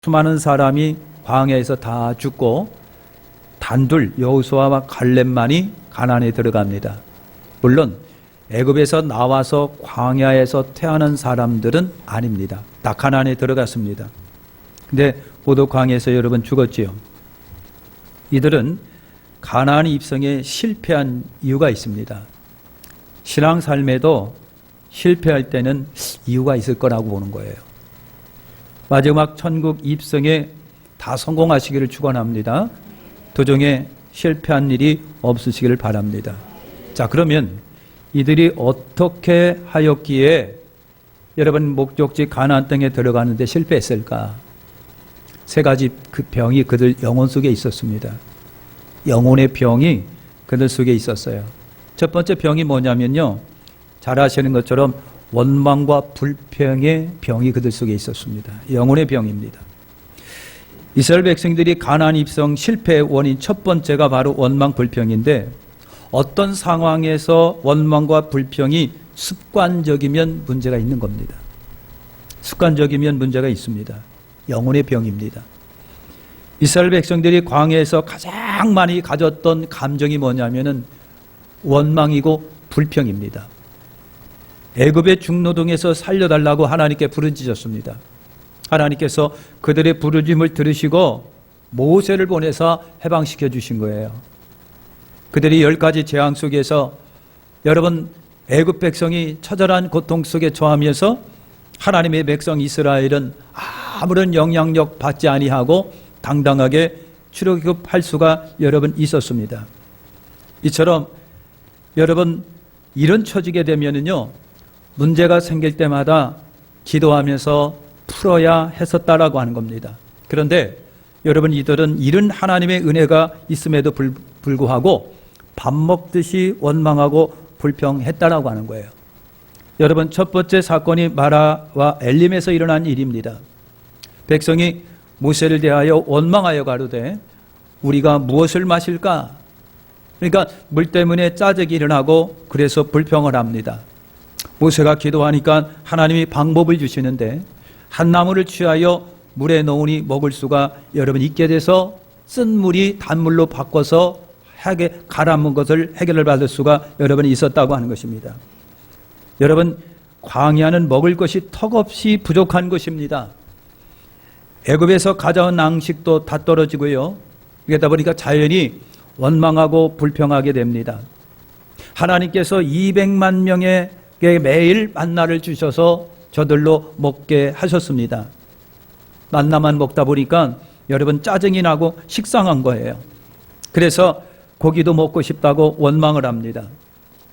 수많은 사람이 광야에서 다 죽고 단둘 여호수아와 갈렙만이 가나안에 들어갑니다. 물론 애굽에서 나와서 광야에서 태어난 사람들은 아닙니다. 다 가나안에 들어갔습니다. 근데 모두 광야에서 여러분 죽었지요. 이들은 가나안 입성에 실패한 이유가 있습니다. 신앙 삶에도 실패할 때는 이유가 있을 거라고 보는 거예요. 마지막 천국 입성에 다 성공하시기를 축원합니다. 도중에 실패한 일이 없으시기를 바랍니다. 자, 그러면 이들이 어떻게 하였기에 여러분 목적지 가나안 땅에 들어가는데 실패했을까? 세 가지 그 병이 그들 영혼 속에 있었습니다. 영혼의 병이 그들 속에 있었어요. 첫 번째 병이 뭐냐면요, 잘 아시는 것처럼 원망과 불평의 병이 그들 속에 있었습니다. 영혼의 병입니다. 이스라엘 백성들이 가나안 입성 실패의 원인 첫 번째가 바로 원망 불평인데, 어떤 상황에서 원망과 불평이 습관적이면 문제가 있는 겁니다. 습관적이면 문제가 있습니다. 영혼의 병입니다. 이스라엘 백성들이 광야에서 가장 많이 가졌던 감정이 뭐냐면은 원망이고 불평입니다. 애굽의 중노동에서 살려달라고 하나님께 부르짖었습니다. 하나님께서 그들의 부르짖음을 들으시고 모세를 보내서 해방시켜 주신 거예요. 그들이 10가지 재앙 속에서 여러분 애굽 백성이 처절한 고통 속에 처하면서 하나님의 백성 이스라엘은 아무런 영향력 받지 아니하고 당당하게 출애굽할 수가 여러분 있었습니다. 이처럼 여러분 이런 처지게 되면은요, 문제가 생길 때마다 기도하면서 풀어야 했었다라고 하는 겁니다. 그런데 여러분 이들은 이런 하나님의 은혜가 있음에도 불구하고 밥 먹듯이 원망하고 불평했다라고 하는 거예요. 여러분 첫 번째 사건이 마라와 엘림에서 일어난 일입니다. 백성이 모세를 대하여 원망하여 가로되 우리가 무엇을 마실까? 그러니까 물 때문에 짜증이 일어나고 그래서 불평을 합니다. 모세가 기도하니까 하나님이 방법을 주시는데 한 나무를 취하여 물에 넣으니 먹을 수가 여러분 있게 돼서 쓴 물이 단물로 바꿔서 갈아먹은 것을 해결을 받을 수가 여러분 있었다고 하는 것입니다. 여러분 광야는 먹을 것이 턱없이 부족한 것입니다. 애굽에서 가져온 양식도 다 떨어지고요. 그러다 보니까 자연히 원망하고 불평하게 됩니다. 하나님께서 200만 명에게 매일 만나를 주셔서 저들로 먹게 하셨습니다. 만나만 먹다 보니까 여러분 짜증이 나고 식상한 거예요. 그래서 고기도 먹고 싶다고 원망을 합니다.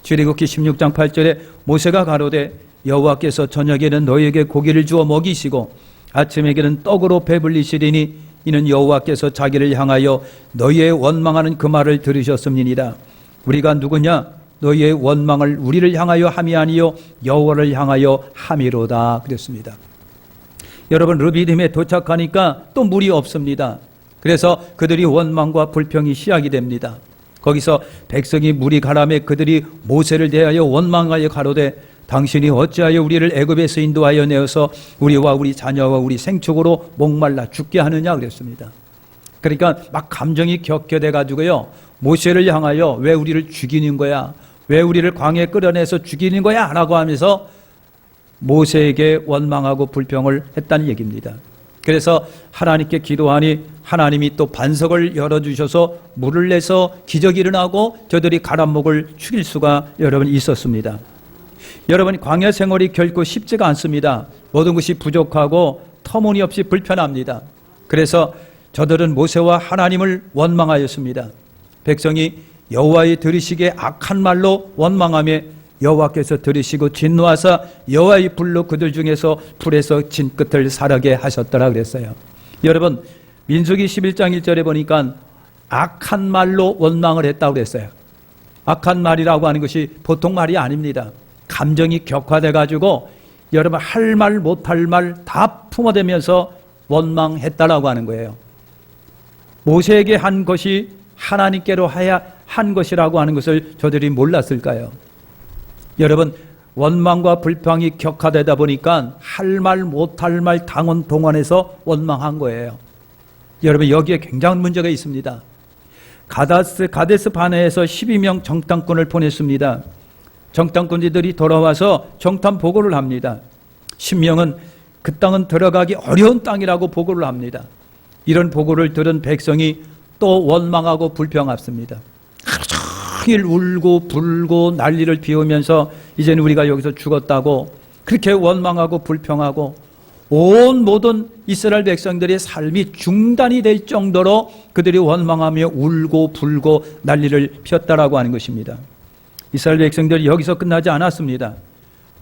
출애굽기 16장 8절에 모세가 가로되 여호와께서 저녁에는 너희에게 고기를 주어 먹이시고 아침에게는 떡으로 배불리시리니 이는 여호와께서 자기를 향하여 너희의 원망하는 그 말을 들으셨음이니라. 우리가 누구냐? 너희의 원망을 우리를 향하여 함이 아니요 여호와를 향하여 함이로다 그랬습니다. 여러분 르비딤에 도착하니까 또 물이 없습니다. 그래서 그들이 원망과 불평이 시작이 됩니다. 거기서 백성이 물이 가라매 그들이 모세를 대하여 원망하여 가로되 당신이 어찌하여 우리를 애굽에서 인도하여 내어서 우리와 우리 자녀와 우리 생축으로 목말라 죽게 하느냐 그랬습니다. 그러니까 막 감정이 격겨돼 가지고요, 모세를 향하여 왜 우리를 죽이는 거야? 왜 우리를 광야에 끌어내서 죽이는 거야? 라고 하면서 모세에게 원망하고 불평을 했다는 얘기입니다. 그래서 하나님께 기도하니 하나님이 또 반석을 열어주셔서 물을 내서 기적이 일어나고 저들이 가라목을 죽일 수가 여러분 있었습니다. 여러분 광야 생활이 결코 쉽지가 않습니다. 모든 것이 부족하고 터무니없이 불편합니다. 그래서 저들은 모세와 하나님을 원망하였습니다. 백성이 여호와의 들으시기에 악한 말로 원망하며 여호와께서 들으시고 진노하사 여호와의 불로 그들 중에서 불에서 진끝을 사르게 하셨더라 그랬어요. 여러분 민수기 11장 1절에 보니까 악한 말로 원망을 했다고 그랬어요. 악한 말이라고 하는 것이 보통 말이 아닙니다. 감정이 격화돼 가지고 여러분 할 말 못할 말 다 품어대면서 원망했다라고 하는 거예요. 모세에게 한 것이 하나님께로 하야 한 것이라고 하는 것을 저들이 몰랐을까요? 여러분 원망과 불평이 격화되다 보니까 할 말 못할 말 당원동원해서 원망한 거예요. 여러분, 여기에 굉장한 문제가 있습니다. 가데스 바네에서 12명 정탐꾼을 보냈습니다. 정탐꾼들이 돌아와서 정탐 보고를 합니다. 10명은 그 땅은 들어가기 어려운 땅이라고 보고를 합니다. 이런 보고를 들은 백성이 또 원망하고 불평합니다. 하루 종일 울고 불고 난리를 피우면서 이제는 우리가 여기서 죽었다고 그렇게 원망하고 불평하고 온 모든 이스라엘 백성들의 삶이 중단이 될 정도로 그들이 원망하며 울고 불고 난리를 피웠다라고 하는 것입니다. 이스라엘 백성들이 여기서 끝나지 않았습니다.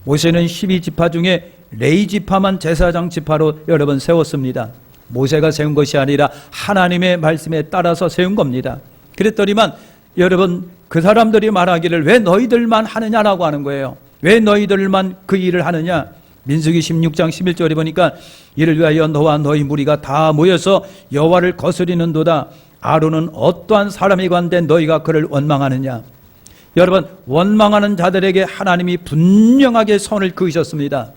모세는 12지파 중에 레위지파만 제사장 지파로 여러분 세웠습니다. 모세가 세운 것이 아니라 하나님의 말씀에 따라서 세운 겁니다. 그랬더니만 여러분, 그 사람들이 말하기를 왜 너희들만 하느냐라고 하는 거예요. 왜 너희들만 그 일을 하느냐? 민수기 16장 11절에 보니까 이를 위하여 너와 너희 무리가 다 모여서 여호와를 거스리는도다. 아론은 어떠한 사람이 관대 너희가 그를 원망하느냐? 여러분, 원망하는 자들에게 하나님이 분명하게 선을 그으셨습니다.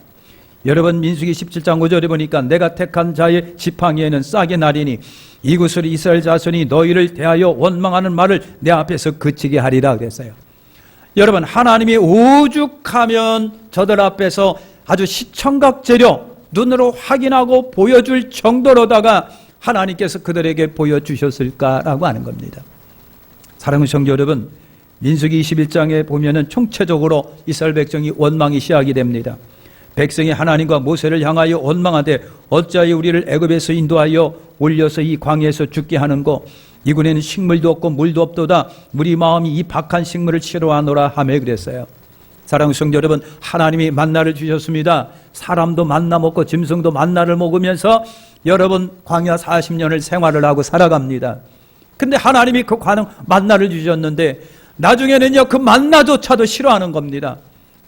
여러분, 민수기 17장 5절에 보니까 내가 택한 자의 지팡이에는 싹이 나리니 이곳을 이스라엘 자손이 너희를 대하여 원망하는 말을 내 앞에서 그치게 하리라 그랬어요. 여러분, 하나님이 오죽하면 저들 앞에서 아주 시청각 재료 눈으로 확인하고 보여줄 정도로다가 하나님께서 그들에게 보여주셨을까라고 하는 겁니다. 사랑하는 성도 여러분, 민수기 21장에 보면은 총체적으로 이스라엘 백성이 원망이 시작이 됩니다. 백성이 하나님과 모세를 향하여 원망하되 어찌하여 우리를 애굽에서 인도하여 올려서 이 광야에서 죽게 하는고 이군에는 식물도 없고 물도 없도다. 우리 마음이 이 박한 식물을 싫어하노라 하며 그랬어요. 사랑하는 성도 여러분, 하나님이 만나를 주셨습니다. 사람도 만나 먹고 짐승도 만나를 먹으면서 여러분 광야 40년을 생활을 하고 살아갑니다. 근데 하나님이 그 만나를 주셨는데 나중에는요 그 만나조차도 싫어하는 겁니다.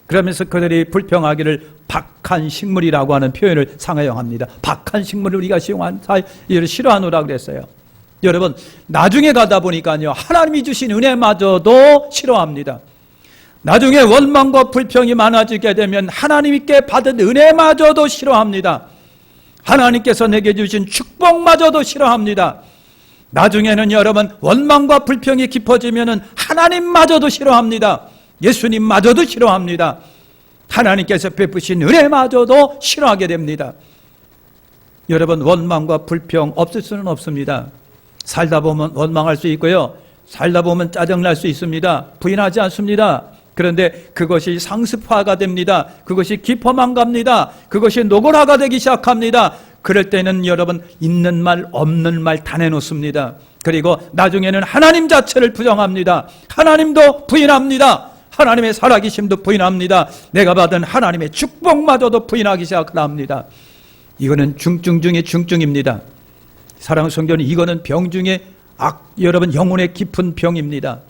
그러면서 그들이 불평하기를 박한 식물이라고 하는 표현을 상하용합니다. 박한 식물을 우리가 이를 싫어하노라 그랬어요. 여러분, 나중에 가다 보니까요 하나님이 주신 은혜마저도 싫어합니다. 나중에 원망과 불평이 많아지게 되면 하나님께 받은 은혜마저도 싫어합니다. 하나님께서 내게 주신 축복마저도 싫어합니다. 나중에는 여러분 원망과 불평이 깊어지면 하나님마저도 싫어합니다. 예수님마저도 싫어합니다. 하나님께서 베푸신 은혜마저도 싫어하게 됩니다. 여러분, 원망과 불평 없을 수는 없습니다. 살다 보면 원망할 수 있고요, 살다 보면 짜증날 수 있습니다. 부인하지 않습니다. 그런데 그것이 상습화가 됩니다. 그것이 깊어만 갑니다. 그것이 노골화가 되기 시작합니다. 그럴 때는 여러분 있는 말 없는 말 다 내놓습니다. 그리고 나중에는 하나님 자체를 부정합니다. 하나님도 부인합니다. 하나님의 살아계심도 부인합니다. 내가 받은 하나님의 축복마저도 부인하기 시작합니다. 이거는 중증 중에 중증입니다. 사랑하는 성도는 이거는 병 중에 여러분 영혼의 깊은 병입니다.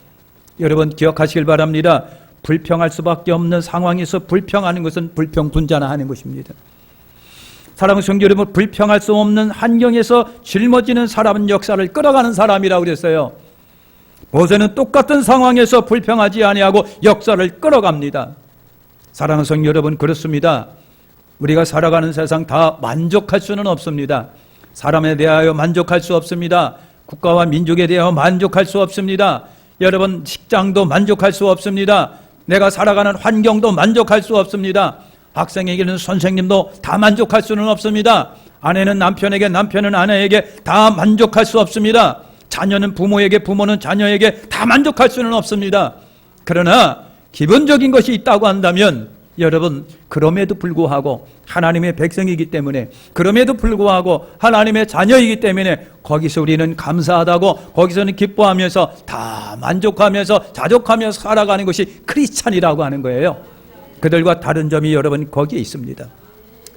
여러분 기억하시길 바랍니다. 불평할 수밖에 없는 상황에서 불평하는 것은 불평분자나 하는 것입니다. 사랑하는 성도 여러분, 불평할 수 없는 환경에서 짊어지는 사람은 역사를 끌어가는 사람이라고 그랬어요. 모세는 똑같은 상황에서 불평하지 아니하고 역사를 끌어갑니다. 사랑하는 성도 여러분, 그렇습니다. 우리가 살아가는 세상 다 만족할 수는 없습니다. 사람에 대하여 만족할 수 없습니다. 국가와 민족에 대하여 만족할 수 없습니다. 여러분 직장도 만족할 수 없습니다. 내가 살아가는 환경도 만족할 수 없습니다. 학생에게는 선생님도 다 만족할 수는 없습니다. 아내는 남편에게, 남편은 아내에게 다 만족할 수 없습니다. 자녀는 부모에게, 부모는 자녀에게 다 만족할 수는 없습니다. 그러나 기본적인 것이 있다고 한다면 여러분, 그럼에도 불구하고 하나님의 백성이기 때문에, 그럼에도 불구하고 하나님의 자녀이기 때문에 거기서 우리는 감사하다고, 거기서는 기뻐하면서 다 만족하면서 자족하면서 살아가는 것이 크리스찬이라고 하는 거예요. 그들과 다른 점이 여러분 거기에 있습니다.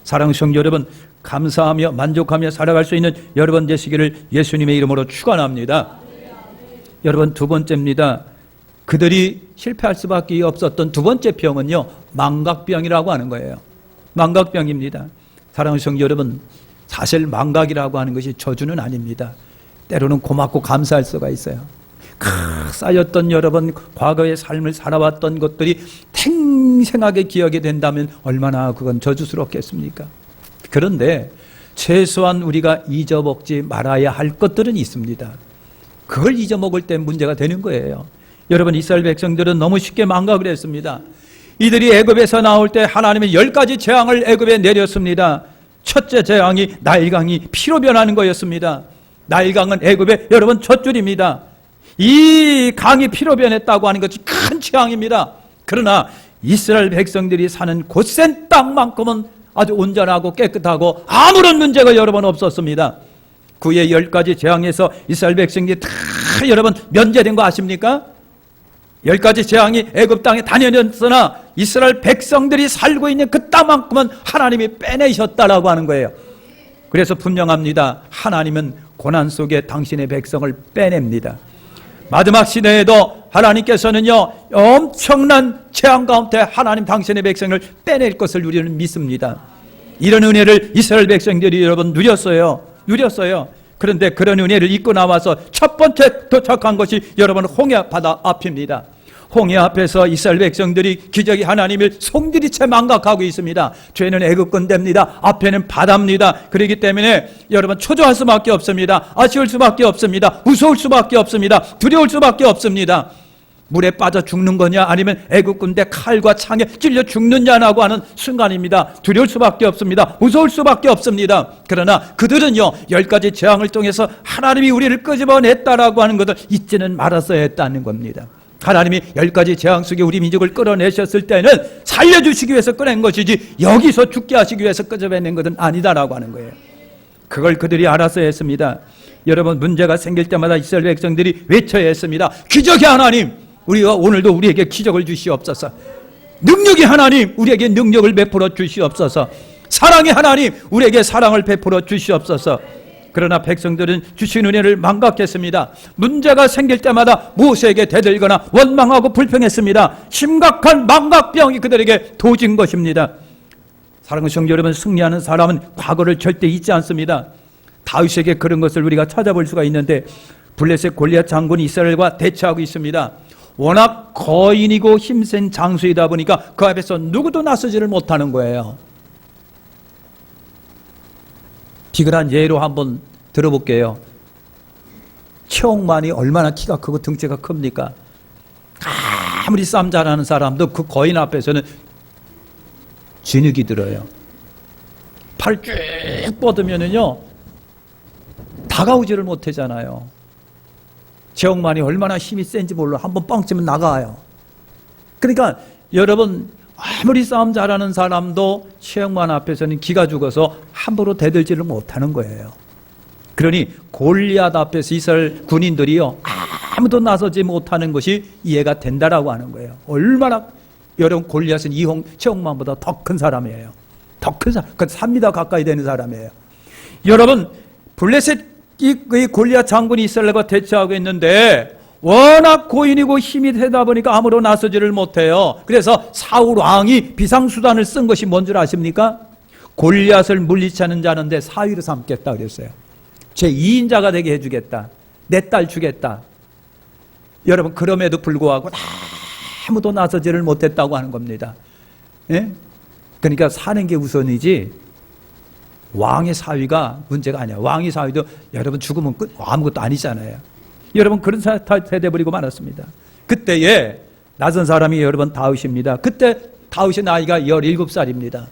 사랑하는 성도 여러분, 감사하며 만족하며 살아갈 수 있는 여러분 되시기를 예수님의 이름으로 축원합니다. 여러분, 두 번째입니다. 그들이 실패할 수밖에 없었던 두 번째 병은요, 망각병이라고 하는 거예요. 망각병입니다. 사랑하는 성도 여러분, 사실 망각이라고 하는 것이 저주는 아닙니다. 때로는 고맙고 감사할 수가 있어요. 쌓였던 여러분 과거의 삶을 살아왔던 것들이 생생하게 기억이 된다면 얼마나 그건 저주스럽겠습니까? 그런데 최소한 우리가 잊어먹지 말아야 할 것들은 있습니다. 그걸 잊어먹을 때 문제가 되는 거예요. 여러분, 이스라엘 백성들은 너무 쉽게 망각을 했습니다. 이들이 애굽에서 나올 때 하나님은 10가지 재앙을 애굽에 내렸습니다. 첫째 재앙이 나일강이 피로 변하는 거였습니다. 나일강은 애굽의 여러분 첫 줄입니다. 이 강이 피로 변했다고 하는 것이 큰 재앙입니다. 그러나 이스라엘 백성들이 사는 곧센 땅만큼은 아주 온전하고 깨끗하고 아무런 문제가 여러분 없었습니다. 그의 10가지 재앙에서 이스라엘 백성들이 다 여러분 면제된 거 아십니까? 10가지 재앙이 애굽 땅에 다녀졌으나 이스라엘 백성들이 살고 있는 그 땅만큼은 하나님이 빼내셨다라고 하는 거예요. 그래서 분명합니다. 하나님은 고난 속에 당신의 백성을 빼냅니다. 마지막 시대에도 하나님께서는요, 엄청난 재앙 가운데 하나님 당신의 백성을 빼낼 것을 우리는 믿습니다. 이런 은혜를 이스라엘 백성들이 여러분 누렸어요. 그런데 그런 은혜를 잊고 나와서 첫 번째 도착한 것이 여러분 홍해 바다 앞입니다. 홍해 앞에서 이스라엘 백성들이 기적이 하나님을 송두리째 망각하고 있습니다. 죄는 애굽권 됩니다. 앞에는 바다입니다. 그렇기 때문에 여러분 초조할 수밖에 없습니다. 아쉬울 수밖에 없습니다. 무서울 수밖에 없습니다. 두려울 수밖에 없습니다. 물에 빠져 죽는 거냐 아니면 애국군대 칼과 창에 찔려 죽느냐라고 하는 순간입니다. 두려울 수밖에 없습니다. 무서울 수밖에 없습니다. 그러나 그들은요 10가지 재앙을 통해서 하나님이 우리를 끄집어냈다라고 하는 것을 잊지는 말았어야 했다는 겁니다. 하나님이 10가지 재앙 속에 우리 민족을 끌어내셨을 때는 살려주시기 위해서 꺼낸 것이지 여기서 죽게 하시기 위해서 끄집어낸 것은 아니다라고 하는 거예요. 그걸 그들이 알았어야 했습니다. 여러분 문제가 생길 때마다 이스라엘 백성들이 외쳐야 했습니다. 기적의 하나님, 우리가 오늘도 우리에게 기적을 주시옵소서. 능력의 하나님, 우리에게 능력을 베풀어 주시옵소서. 사랑의 하나님, 우리에게 사랑을 베풀어 주시옵소서. 그러나 백성들은 주신 은혜를 망각했습니다. 문제가 생길 때마다 모세에게 대들거나 원망하고 불평했습니다. 심각한 망각병이 그들에게 도진 것입니다. 사랑하는 성도 여러분, 승리하는 사람은 과거를 절대 잊지 않습니다. 다윗에게 그런 것을 우리가 찾아볼 수가 있는데 블레셋 골리앗 장군이 이스라엘과 대치하고 있습니다. 워낙 거인이고 힘센 장수이다 보니까 그 앞에서 누구도 나서지를 못하는 거예요. 비근한 예로 한번 들어볼게요. 최홍만이 얼마나 키가 크고 등치가 큽니까? 아무리 싸움 잘하는 사람도 그 거인 앞에서는 진흙이 들어요. 팔 쭉 뻗으면은요 다가오지를 못하잖아요. 최홍만이 얼마나 힘이 센지 몰라. 한번 뻥 치면 나가요. 그러니까 여러분 아무리 싸움 잘하는 사람도 최홍만 앞에서는 기가 죽어서 함부로 대들지를 못하는 거예요. 그러니 골리앗 앞에서 이스라엘 군인들이요 아무도 나서지 못하는 것이 이해가 된다라고 하는 거예요. 얼마나 여러분 골리앗은 최홍만보다 더 큰 사람이에요. 더 큰 사람, 3m 가까이 되는 사람이에요. 여러분 블레셋 이 골리앗 장군이 이스라엘과 대치하고 있는데 워낙 고인이고 힘이 되다 보니까 아무로 나서지를 못해요. 그래서 사울 왕이 비상수단을 쓴 것이 뭔 줄 아십니까? 골리앗을 물리치 않은 자는 내 사위로 삼겠다 그랬어요. 제 2인자가 되게 해주겠다. 내 딸 주겠다. 여러분 그럼에도 불구하고 아무도 나서지를 못했다고 하는 겁니다. 예? 그러니까 사는 게 우선이지 왕의 사위가 문제가 아니야. 왕의 사위도 여러분 죽으면 아무것도 아니잖아요. 여러분 그런 세대 버리고 말았습니다. 그때에 낯선 사람이 여러분 다윗입니다. 그때 다윗의 나이가 17살입니다.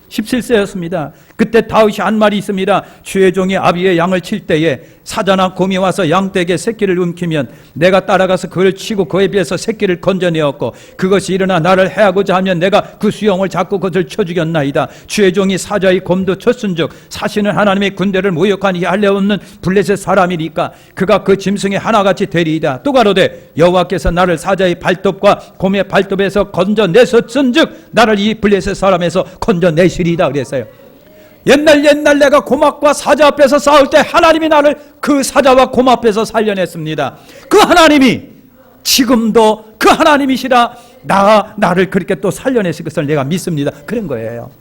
17세였습니다. 그때 다윗이 한 말이 있습니다. 주의 종이 아비의 양을 칠 때에 사자나 곰이 와서 양떼에게 새끼를 움키면 내가 따라가서 그를 치고 그에 비해서 새끼를 건져내었고 그것이 일어나 나를 해하고자 하면 내가 그 수용을 잡고 그것을 쳐 죽였나이다. 주의 종이 사자의 곰도 쳤은즉 사실은 하나님의 군대를 모욕하니 할례 없는 블레셋 사람이니까 그가 그 짐승의 하나같이 되리이다. 또 가로되 여호와께서 나를 사자의 발톱과 곰의 발톱에서 건져내셨은즉 나를 이 블레셋 사람에서 건져내시리이다 그랬어요. 옛날 내가 곰 앞과 사자 앞에서 싸울 때 하나님이 나를 그 사자와 곰 앞에서 살려냈습니다. 그 하나님이 지금도 그 하나님이시라 나를 그렇게 또 살려내실 것을 내가 믿습니다. 그런 거예요.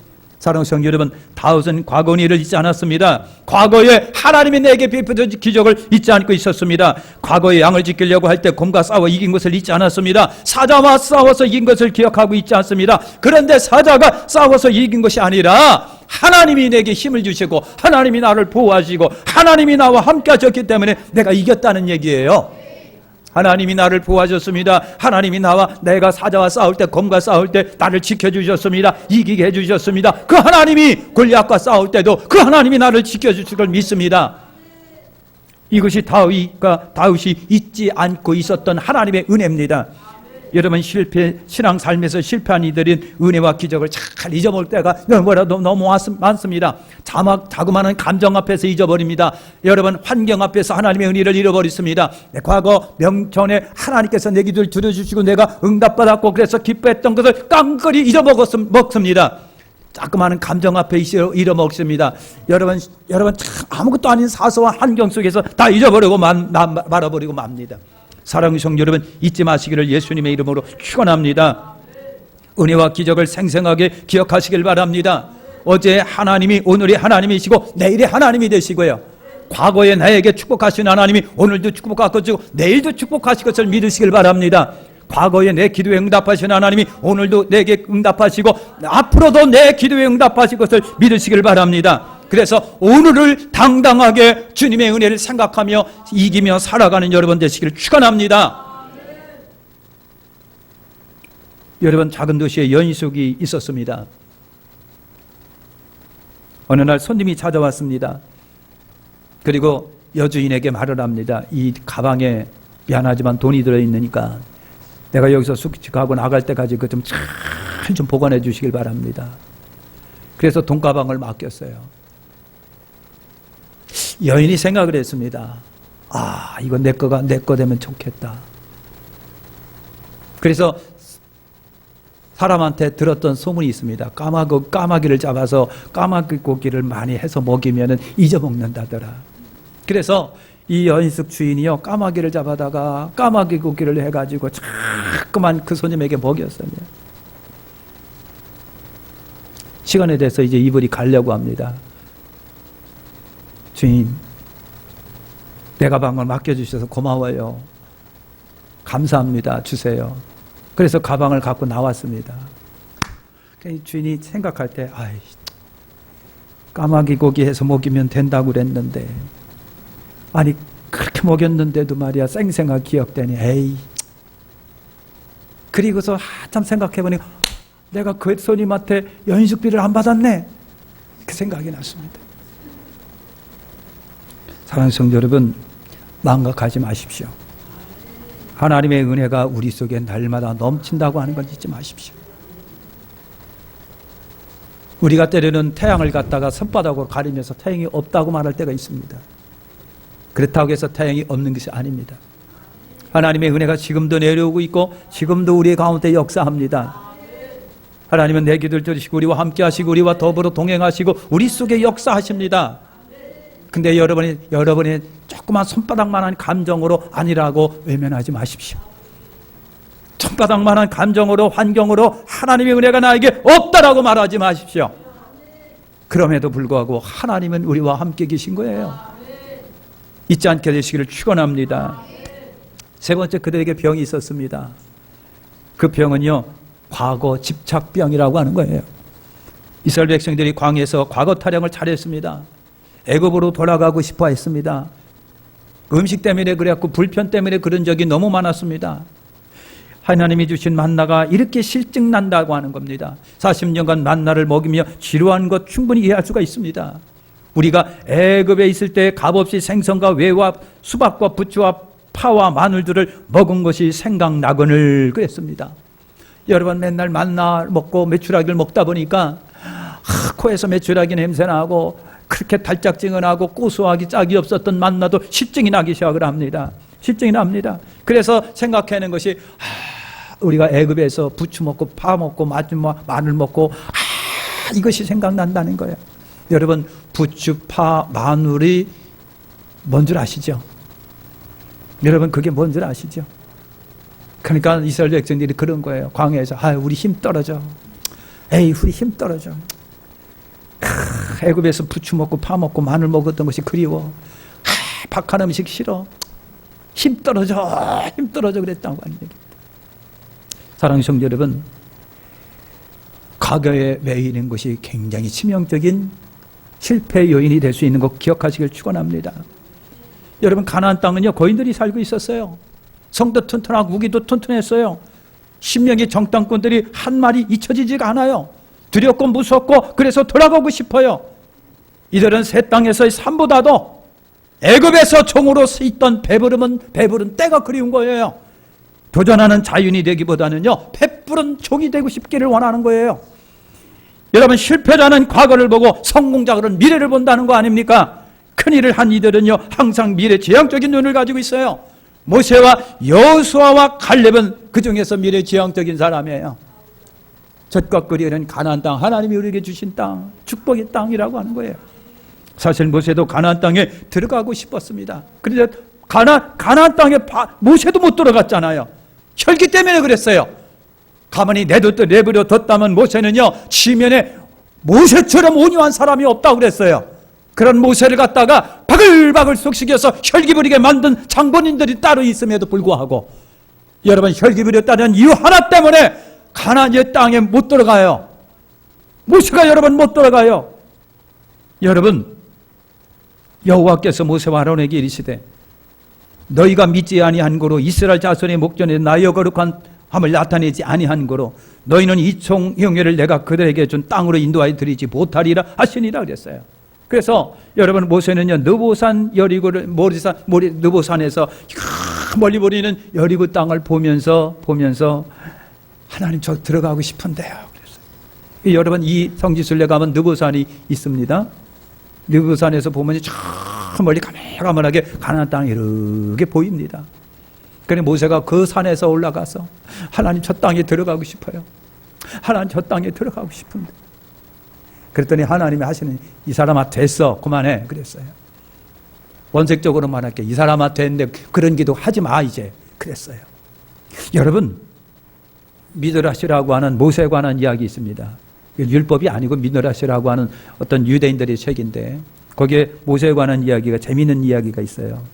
사랑하는 성도 여러분, 다윗은 과거 일을 잊지 않았습니다. 과거에 하나님이 내게 베푸신 기적을 잊지 않고 있었습니다. 과거에 양을 지키려고 할 때 곰과 싸워 이긴 것을 잊지 않았습니다. 사자와 싸워서 이긴 것을 기억하고 있지 않습니다. 그런데 사자가 싸워서 이긴 것이 아니라 하나님이 내게 힘을 주시고 하나님이 나를 보호하시고 하나님이 나와 함께 하셨기 때문에 내가 이겼다는 얘기예요. 하나님이 나를 보호하셨습니다. 하나님이 내가 사자와 싸울 때, 곰과 싸울 때 나를 지켜주셨습니다. 이기게 해주셨습니다. 그 하나님이 골리앗과 싸울 때도 그 하나님이 나를 지켜주실 걸 믿습니다. 이것이 다윗이 잊지 않고 있었던 하나님의 은혜입니다. 여러분, 신앙 삶에서 실패한 이들은 은혜와 기적을 잘 잊어버릴 때가 너무 많습니다. 자그마한 감정 앞에서 잊어버립니다. 여러분, 환경 앞에서 하나님의 은혜를 잃어버렸습니다. 과거 명전에 하나님께서 내 기도를 들어주시고 내가 응답받았고 그래서 기뻐했던 것을 깡그리 잊어먹습니다. 자그마한 감정 앞에 잃어먹습니다. 여러분 참 아무것도 아닌 사소한 환경 속에서 다 잊어버리고 말아버리고 맙니다. 사랑하는 성도 여러분, 잊지 마시기를 예수님의 이름으로 축원합니다. 은혜와 기적을 생생하게 기억하시길 바랍니다. 어제 하나님이 오늘의 하나님이시고 내일의 하나님이 되시고요, 과거에 나에게 축복하신 하나님이 오늘도 축복하시고 내일도 축복하실 것을 믿으시길 바랍니다. 과거에 내 기도에 응답하신 하나님이 오늘도 내게 응답하시고 앞으로도 내 기도에 응답하실 것을 믿으시길 바랍니다. 그래서 오늘을 당당하게 주님의 은혜를 생각하며 이기며 살아가는 여러분 되시기를 축원합니다. 여러분, 작은 도시에 여인숙이 있었습니다. 어느 날 손님이 찾아왔습니다. 그리고 여주인에게 말을 합니다. 이 가방에 미안하지만 돈이 들어있으니까 내가 여기서 숙직하고 나갈 때까지 그 좀 잘 좀 보관해 주시길 바랍니다. 그래서 돈가방을 맡겼어요. 여인이 생각을 했습니다. 이건 내 거 되면 좋겠다. 그래서 사람한테 들었던 소문이 있습니다. 까마귀를 잡아서 까마귀 고기를 많이 해서 먹이면 잊어먹는다더라. 그래서 이 여인숙 주인이요, 까마귀를 잡아다가 까마귀 고기를 해가지고 자꾸만 그 손님에게 먹였어요. 시간에 대해서 이제 이불이 가려고 합니다. 주인, 내 가방을 맡겨주셔서 고마워요. 감사합니다. 주세요. 그래서 가방을 갖고 나왔습니다. 주인이 생각할 때, 까마귀 고기 해서 먹이면 된다고 그랬는데, 아니 그렇게 먹였는데도 말이야 생생하게 기억되니, 그리고서 한참 생각해보니 내가 그 손님한테 연식비를 안 받았네, 그 생각이 났습니다. 사랑하는 성도 여러분, 망각하지 마십시오. 하나님의 은혜가 우리 속에 날마다 넘친다고 하는 걸 잊지 마십시오. 우리가 때로는 태양을 갖다가 손바닥으로 가리면서 태양이 없다고 말할 때가 있습니다. 그렇다고 해서 태양이 없는 것이 아닙니다. 하나님의 은혜가 지금도 내려오고 있고 지금도 우리 가운데 역사합니다. 하나님은 내 기도를 들으시고 우리와 함께 하시고 우리와 더불어 동행하시고 우리 속에 역사하십니다. 근데 여러분이 조그만 손바닥만한 감정으로 아니라고 외면하지 마십시오. 손바닥만한 감정으로 환경으로 하나님의 은혜가 나에게 없다라고 말하지 마십시오. 그럼에도 불구하고 하나님은 우리와 함께 계신 거예요. 잊지 않게 되시기를 축원합니다. 세 번째, 그들에게 병이 있었습니다. 그 병은요, 과거 집착병이라고 하는 거예요. 이스라엘 백성들이 광야에서 과거 타령을 잘했습니다. 애굽으로 돌아가고 싶어 했습니다. 음식 때문에 그랬고 불편 때문에 그런 적이 너무 많았습니다. 하나님이 주신 만나가 이렇게 실증난다고 하는 겁니다. 40년간 만나를 먹이며 지루한 것 충분히 이해할 수가 있습니다. 우리가 애굽에 있을 때 값없이 생선과 회와 수박과 부추와 파와 마늘들을 먹은 것이 생각나거늘 그랬습니다. 여러분, 맨날 만나 먹고 메추라기를 먹다 보니까 코에서 메추라기 냄새 나고 그렇게 달짝지근하고 고소하기 짝이 없었던 만나도 실증이 나기 시작을 합니다. 실증이 납니다. 그래서 생각하는 것이 우리가 애굽에서 부추 먹고 파 먹고 마늘 먹고 이것이 생각난다는 거예요. 여러분, 부추, 파, 마늘이 뭔 줄 아시죠? 여러분, 그게 뭔 줄 아시죠? 그러니까 이스라엘 백성들이 그런 거예요. 광야에서 우리 힘 떨어져. 우리 힘 떨어져. 애굽에서 부추 먹고 파 먹고 마늘 먹었던 것이 그리워. 박한 음식 싫어. 힘 떨어져 그랬다고 하는 얘기입니다. 사랑하는 성도 여러분, 과거에 매이는 것이 굉장히 치명적인 실패 요인이 될 수 있는 것 기억하시길 축원합니다. 여러분, 가나안 땅은요 거인들이 살고 있었어요. 성도 튼튼하고 무기도 튼튼했어요. 10명의 정탐꾼들이 한 마리 잊혀지지가 않아요. 두렵고 무섭고 그래서 돌아가고 싶어요. 이들은 새 땅에서의 삶보다도 애굽에서 종으로 있던 배부른 때가 그리운 거예요. 도전하는 자윤이 되기보다는요 배부른 종이 되고 싶기를 원하는 거예요. 여러분, 실패자는 과거를 보고 성공자는 미래를 본다는 거 아닙니까? 큰일을 한 이들은요 항상 미래지향적인 눈을 가지고 있어요. 모세와 여호수아와 갈렙은 그 중에서 미래지향적인 사람이에요. 젖과 꿀이 흐르는 가나안 땅, 하나님이 우리에게 주신 땅, 축복의 땅이라고 하는 거예요. 사실 모세도 가나안 땅에 들어가고 싶었습니다. 그런데 가나안 땅에 모세도 못 들어갔잖아요. 혈기 때문에 그랬어요. 가만히 내버려 뒀다면 모세는요 지면에 모세처럼 온유한 사람이 없다고 그랬어요. 그런 모세를 갖다가 바글바글 속삭여서 혈기 부리게 만든 장본인들이 따로 있음에도 불구하고 여러분, 혈기 부렸다는 이유 하나 때문에 가나안의 땅에 못 들어가요. 모세가 여러분 못 들어가요. 여러분, 여호와께서 모세와 아론에게 이르시되 너희가 믿지 아니한 고로 이스라엘 자손의 목전에 나의 거룩한 함을 나타내지 아니한 고로 너희는 이 총영예를 내가 그들에게 준 땅으로 인도하여 드리지 못하리라 하시니라 그랬어요. 그래서 여러분, 모세는요 느보산 여리고를 느보산에서 멀리 보이는 여리고 땅을 보면서 하나님, 저 들어가고 싶은데요 그랬어요. 여러분, 이 성지순례 가면 느보산이 있습니다. 느보산에서 보면 저 멀리 가물가물하게 가나안 땅이 이렇게 보입니다. 그래서 모세가 그 산에서 올라가서 하나님, 저 땅에 들어가고 싶어요. 하나님, 저 땅에 들어가고 싶은데. 그랬더니 하나님이 하시는, 이 사람아 됐어, 그만해 그랬어요. 원색적으로 말할게, 이 사람아 됐는데 그런 기도 하지 마 이제 그랬어요. 여러분, 미드라시라고 하는 모세에 관한 이야기 있습니다. 율법이 아니고 미드라시라고 하는 어떤 유대인들의 책인데 거기에 모세에 관한 이야기가, 재미있는 이야기가 있어요.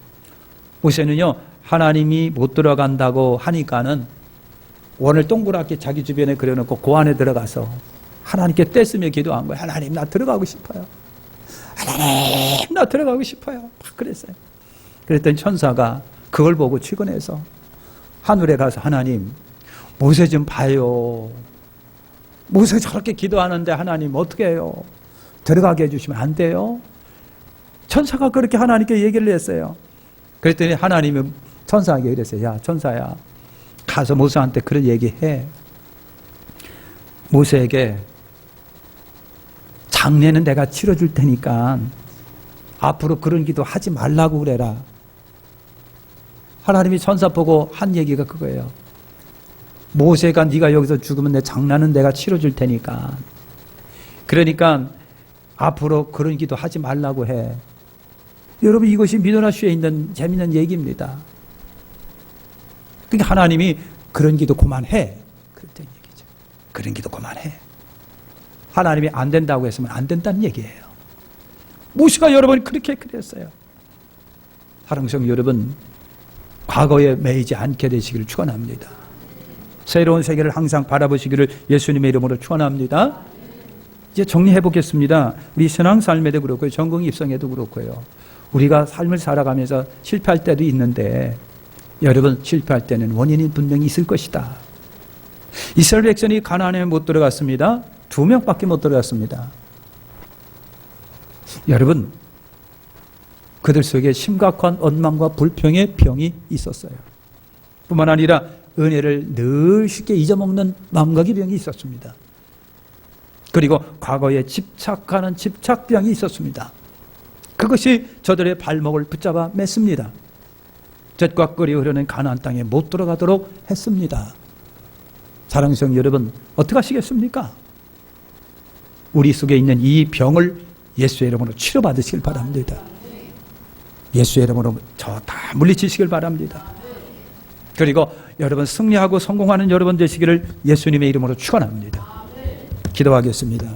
모세는요 하나님이 못 들어간다고 하니까는 원을 동그랗게 자기 주변에 그려놓고 그 안에 들어가서 하나님께 떼쓰며 기도한 거예요. 하나님, 나 들어가고 싶어요. 하나님, 나 들어가고 싶어요. 막 그랬어요. 그랬더니 천사가 그걸 보고 출근해서 하늘에 가서, 하나님, 모세 좀 봐요. 모세 저렇게 기도하는데 하나님 어떻게 해요? 들어가게 해주시면 안 돼요? 천사가 그렇게 하나님께 얘기를 했어요. 그랬더니 하나님이 천사에게 이랬어요. 야, 천사야, 가서 모세한테 그런 얘기해. 모세에게 장례는 내가 치러줄 테니까 앞으로 그런 기도 하지 말라고 그래라. 하나님이 천사 보고 한 얘기가 그거예요. 모세가 네가 여기서 죽으면 내 장난은 내가 치러줄 테니까, 그러니까 앞으로 그런 기도 하지 말라고 해. 여러분, 이것이 미드라시에 있는 재미있는 얘기입니다. 그러니까 하나님이 그런 기도 그만해 그랬던 얘기죠. 그런 기도 그만해. 하나님이 안 된다고 했으면 안 된다는 얘기예요. 모세가 여러분 그렇게 그랬어요. 사랑하는 성도 여러분, 과거에 매이지 않게 되시기를 축원합니다. 새로운 세계를 항상 바라보시기를 예수님의 이름으로 축원합니다. 이제 정리해 보겠습니다. 우리 신앙 삶에도 그렇고요, 전공 입성에도 그렇고요, 우리가 삶을 살아가면서 실패할 때도 있는데 여러분, 실패할 때는 원인이 분명히 있을 것이다. 이스라엘 백성이 가나안에 못 들어갔습니다. 2명밖에 못 들어갔습니다. 여러분, 그들 속에 심각한 원망과 불평의 병이 있었어요. 뿐만 아니라 은혜를 늘 쉽게 잊어먹는 망각의 병이 있었습니다. 그리고 과거에 집착하는 집착병이 있었습니다. 그것이 저들의 발목을 붙잡아 맸습니다. 젖과 꿀이 흐르는 가나안 땅에 못 들어가도록 했습니다. 사랑하는 성도 여러분, 어떻게 하시겠습니까? 우리 속에 있는 이 병을 예수의 이름으로 치료받으시길 바랍니다. 예수의 이름으로 저 다 물리치시길 바랍니다. 그리고 여러분, 승리하고 성공하는 여러분 되시기를 예수님의 이름으로 축원합니다. 기도하겠습니다.